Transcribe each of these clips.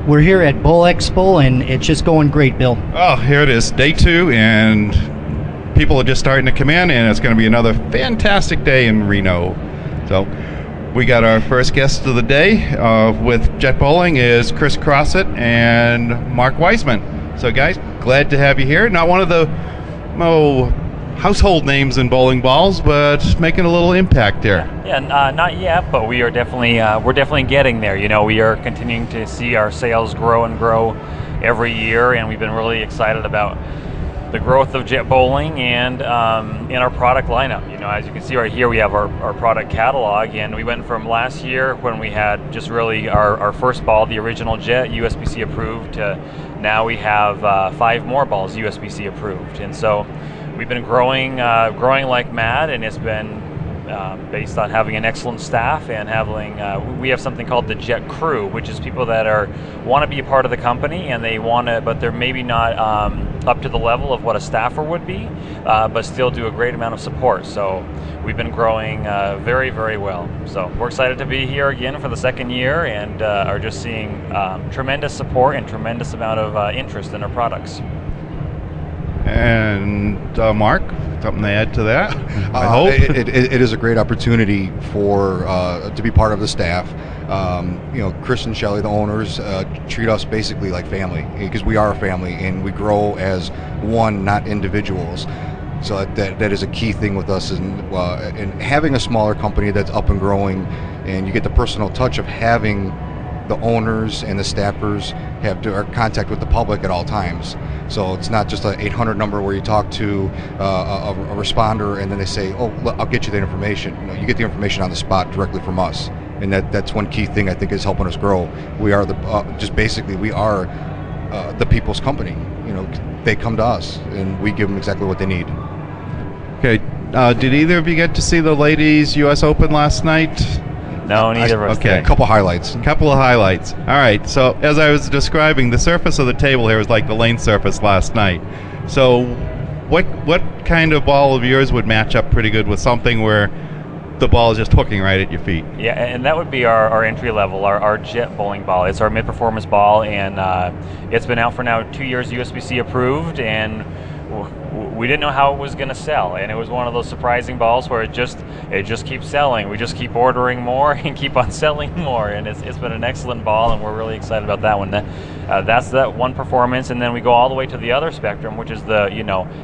We're here at Bull Expo, and it's just going great, Bill. Oh, here it is, day 2, and people are just starting to come in, and it's going to be another fantastic day in Reno. So we got our first guest of the day with Jet Bowling is Cris Crosset and Mark Weissmann. So guys, glad to have you here. Not one of the household names in bowling balls, but making a little impact there. Yeah, not yet, but we are definitely we're definitely getting there. You know, we are continuing to see our sales grow and grow every year, and we've been really excited about the growth of Jet Bowling and in our product lineup. You know, as you can see right here, we have our product catalog, and we went from last year when we had just really our first ball, the original Jet, USBC approved, to now we have 5 more balls USBC approved, and so we've been growing like mad, and it's been based on having an excellent staff and having we have something called the Jet Crew, which is people that want to be a part of the company, and they want to, but they're maybe not up to the level of what a staffer would be, but still do a great amount of support. So we've been growing very, very well. So we're excited to be here again for the second year, and are just seeing tremendous support and tremendous amount of interest in our products. And Mark, something to add to that? I hope it is a great opportunity for to be part of the staff. You know, Chris and Shelley, the owners, treat us basically like family, because we are a family and we grow as one, not individuals. So that is a key thing with us, and having a smaller company that's up and growing, and you get the personal touch of having the owners and the staffers have direct contact with the public at all times. So it's not just an 800 number where you talk to a responder and then they say, oh, look, I'll get you the information. You know, you get the information on the spot directly from us, and that's one key thing I think is helping us grow. We are we are the people's company. You know, they come to us and we give them exactly what they need. Okay, did either of you get to see the ladies U.S. Open last night? No, neither of us. Okay, a couple of highlights. All right, so as I was describing, the surface of the table here was like the lane surface last night. So what kind of ball of yours would match up pretty good with something where the ball is just hooking right at your feet? Yeah, and that would be our entry level, our Jet bowling ball. It's our mid-performance ball, and it's been out for now 2 years, USBC approved, and we didn't know how it was going to sell, and it was one of those surprising balls where it just keeps selling. We just keep ordering more and keep on selling more, and it's been an excellent ball, and we're really excited about that one. That's that one performance, and then we go all the way to the other spectrum, which is the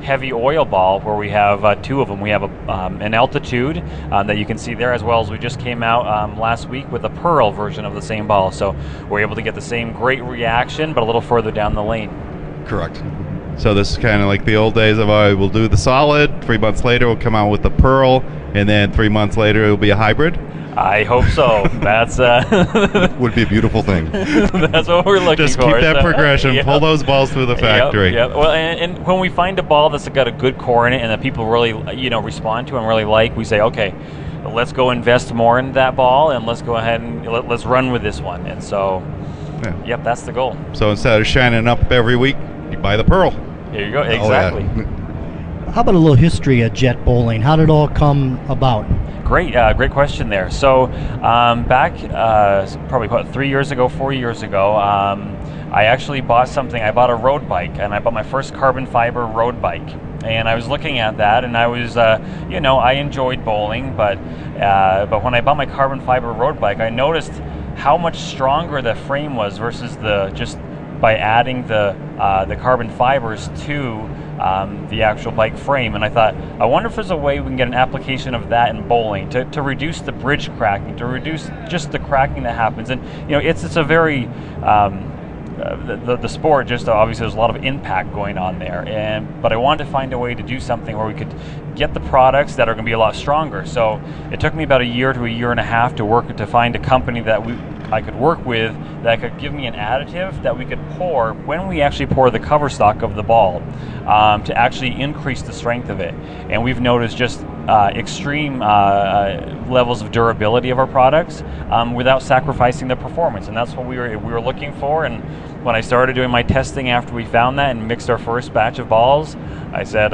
heavy oil ball, where we have 2 of them. We have an altitude that you can see there, as well as we just came out last week with a pearl version of the same ball, so we're able to get the same great reaction, but a little further down the lane. Correct. So this is kind of like the old days of we'll do the solid, 3 months later we'll come out with the pearl, and then 3 months later it'll be a hybrid? I hope so. That's would be a beautiful thing. That's what we're looking for. Just keep that progression. Yep. Pull those balls through the factory. Yep. Well, and when we find a ball that's got a good core in it and that people really respond to and really like, we say, okay, let's go invest more in that ball, and let's go ahead and let's run with this one. And so, yep, that's the goal. So instead of shining up every week, you buy the pearl. There you go. Exactly. Oh, yeah. How about a little history of Jet Bowling? How did it all come about? Great question there. So back probably about 4 years ago, I actually bought something. I bought a road bike, and I bought my first carbon fiber road bike. And I was looking at that, and I was, I enjoyed bowling, but when I bought my carbon fiber road bike, I noticed how much stronger the frame was versus by adding the carbon fibers to the actual bike frame. And I thought, I wonder if there's a way we can get an application of that in bowling to reduce the bridge cracking, to reduce just the cracking that happens. And it's a very the sport, just obviously there's a lot of impact going on there, but I wanted to find a way to do something where we could get the products that are going to be a lot stronger. So it took me about a year to a year and a half to find a company that I could work with that could give me an additive that we could pour when we actually pour the cover stock of the ball to actually increase the strength of it. And we've noticed just extreme levels of durability of our products without sacrificing the performance, and that's what we were looking for. And when I started doing my testing after we found that and mixed our first batch of balls, I said,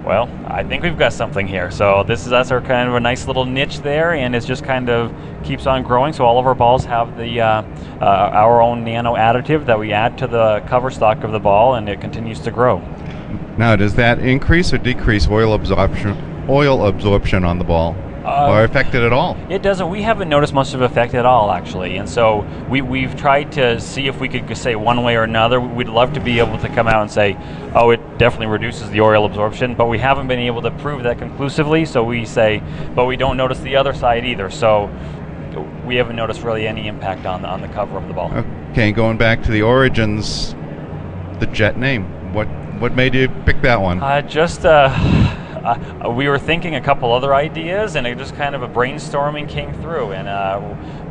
Well, I think we've got something here. So that's our kind of a nice little niche there, and it just kind of keeps on growing. So all of our balls have the our own nano additive that we add to the cover stock of the ball, and it continues to grow. Now, does that increase or decrease oil absorption on the ball, or affect it at all? It doesn't. We haven't noticed much of an effect at all, actually. And so we've tried to see if we could say one way or another. We'd love to be able to come out and say, oh, it definitely reduces the oil absorption, but we haven't been able to prove that conclusively. So we say, but we don't notice the other side either. So we haven't noticed really any impact on the cover of the ball. Okay, going back to the origins, the Jet name. What made you pick that one? We were thinking a couple other ideas, and it just kind of a brainstorming came through. And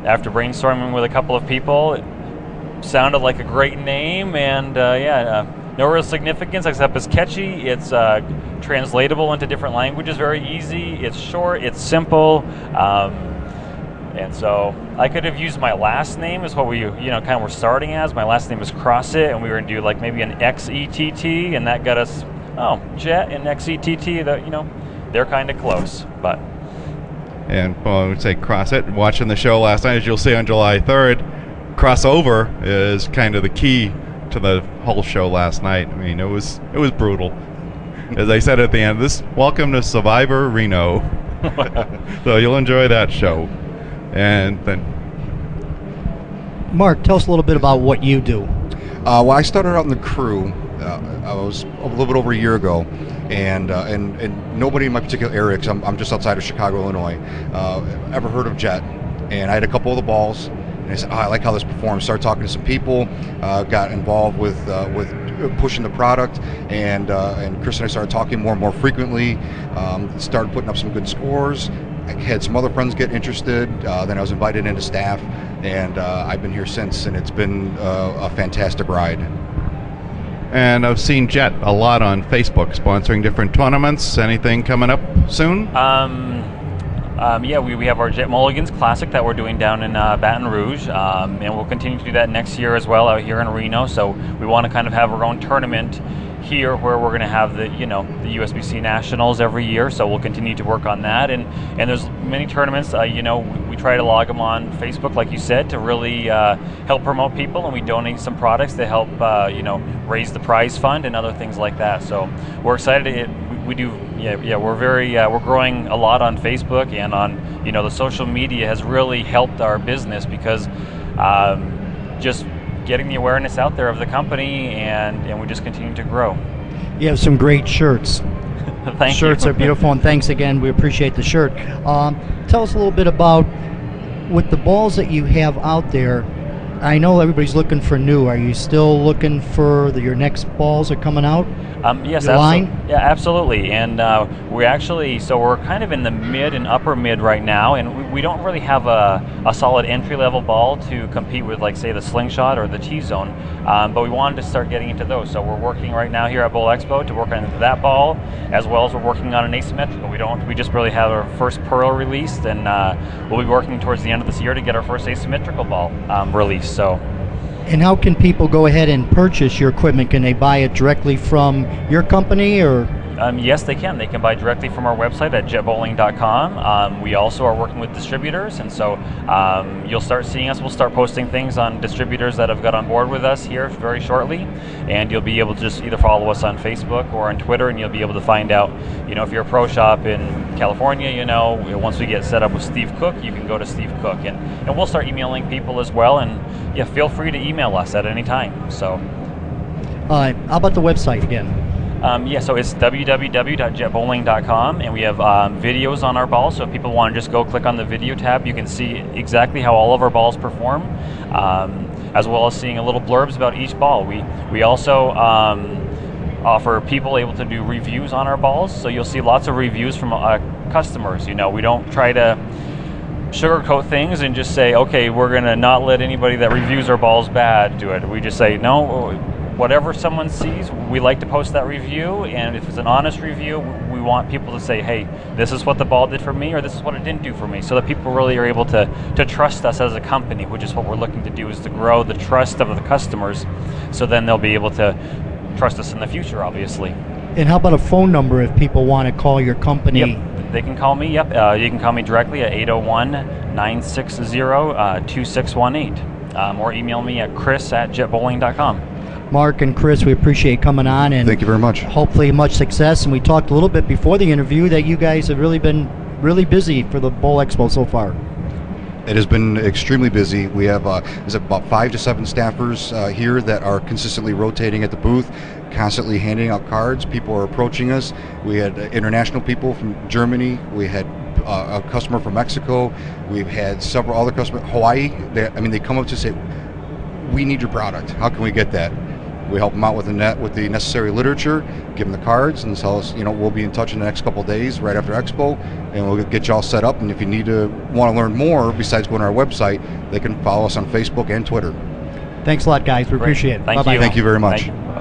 after brainstorming with a couple of people, it sounded like a great name. And no real significance except it's catchy. It's translatable into different languages very easy. It's short. It's simple. And so I could have used my last name as what we kind of were starting as. My last name is Crosset, and we were going to do like maybe an XETT, and that got us. Oh, Jet and XETT, they're kind of close, but. And I would say Crosset. Watching the show last night, as you'll see on July 3rd, crossover is kind of the key to the whole show last night. I mean, it was brutal. As I said at the end, welcome to Survivor Reno. So you'll enjoy that show. And then, Mark, tell us a little bit about what you do. Well, I started out in the crew. I was a little bit over a year ago, and nobody in my particular area, because I'm just outside of Chicago, Illinois, ever heard of Jet. And I had a couple of the balls, and I said, I like how this performs. Started talking to some people, got involved with pushing the product, and Cris and I started talking more and more frequently. Started putting up some good scores. I had some other friends get interested. Then I was invited into staff, and I've been here since, and it's been a fantastic ride. And I've seen Jet a lot on Facebook, sponsoring different tournaments. Anything coming up soon? We have our Jet Mulligans Classic that we're doing down in Baton Rouge, and we'll continue to do that next year as well out here in Reno. So we want to kind of have our own tournament here where we're going to have the USBC Nationals every year. So we'll continue to work on that, and there's many tournaments. We try to log them on Facebook, like you said, to really help promote people, and we donate some products to help raise the prize fund and other things like that. So we're excited. We're growing a lot on Facebook, and on the social media has really helped our business because just getting the awareness out there of the company, and we just continue to grow. You have some great shirts. Thank you. Shirts are beautiful, and thanks again. We appreciate the shirt. Tell us a little bit about, with the balls that you have out there, I know everybody's looking for new. Are you still looking for your next balls are coming out? Yes, line? Yeah, absolutely. And we're kind of in the mid and upper mid right now, and we don't really have a solid entry-level ball to compete with, like, say, the Slingshot or the T-Zone, but we wanted to start getting into those. So we're working right now here at Bowl Expo to work on that ball, as well as we're working on an asymmetrical. We just really have our first Pearl released, and we'll be working towards the end of this year to get our first asymmetrical ball released. So. And how can people go ahead and purchase your equipment? Can they buy it directly from your company, or? Yes, they can. They can buy directly from our website at jetbowling.com. We also are working with distributors, and so you'll start seeing us. We'll start posting things on distributors that have got on board with us here very shortly, and you'll be able to just either follow us on Facebook or on Twitter, and you'll be able to find out, if you're a pro shop in California, once we get set up with Steve Cook, you can go to Steve Cook, and we'll start emailing people as well, and feel free to email us at any time. So, how about the website again? So it's www.jetbowling.com, and we have videos on our balls. So if people want to just go click on the video tab, you can see exactly how all of our balls perform, as well as seeing a little blurbs about each ball. We also offer people able to do reviews on our balls. So you'll see lots of reviews from customers. We don't try to sugarcoat things and just say, okay, we're going to not let anybody that reviews our balls bad do it. We just say, no, whatever someone sees, we like to post that review, and if it's an honest review, we want people to say, hey, this is what the ball did for me, or this is what it didn't do for me, so that people really are able to trust us as a company, which is what we're looking to do, is to grow the trust of the customers, so then they'll be able to trust us in the future, obviously. And how about a phone number if people want to call your company? Yep, they can call me. Yep, you can call me directly at 801-960-2618, or email me at chris@jetbowling.com. Mark and Chris, we appreciate coming on, and Thank you very much. hopefully much success. And we talked a little bit before the interview that you guys have really been really busy for the Bowl Expo so far. It has been extremely busy. We have there's about 5 to 7 staffers here that are consistently rotating at the booth, constantly handing out cards. People are approaching us. We had international people from Germany. We had a customer from Mexico. We've had several other customers. Hawaii. They come up to say, "We need your product. How can we get that?" We help them out with the necessary literature, give them the cards, and tell us, we'll be in touch in the next couple of days right after Expo, and we'll get you all set up. And if you want to learn more, besides going to our website, they can follow us on Facebook and Twitter. Thanks a lot, guys. We Great. appreciate it. Thank Bye-bye. you. Thank you very much. Thank you.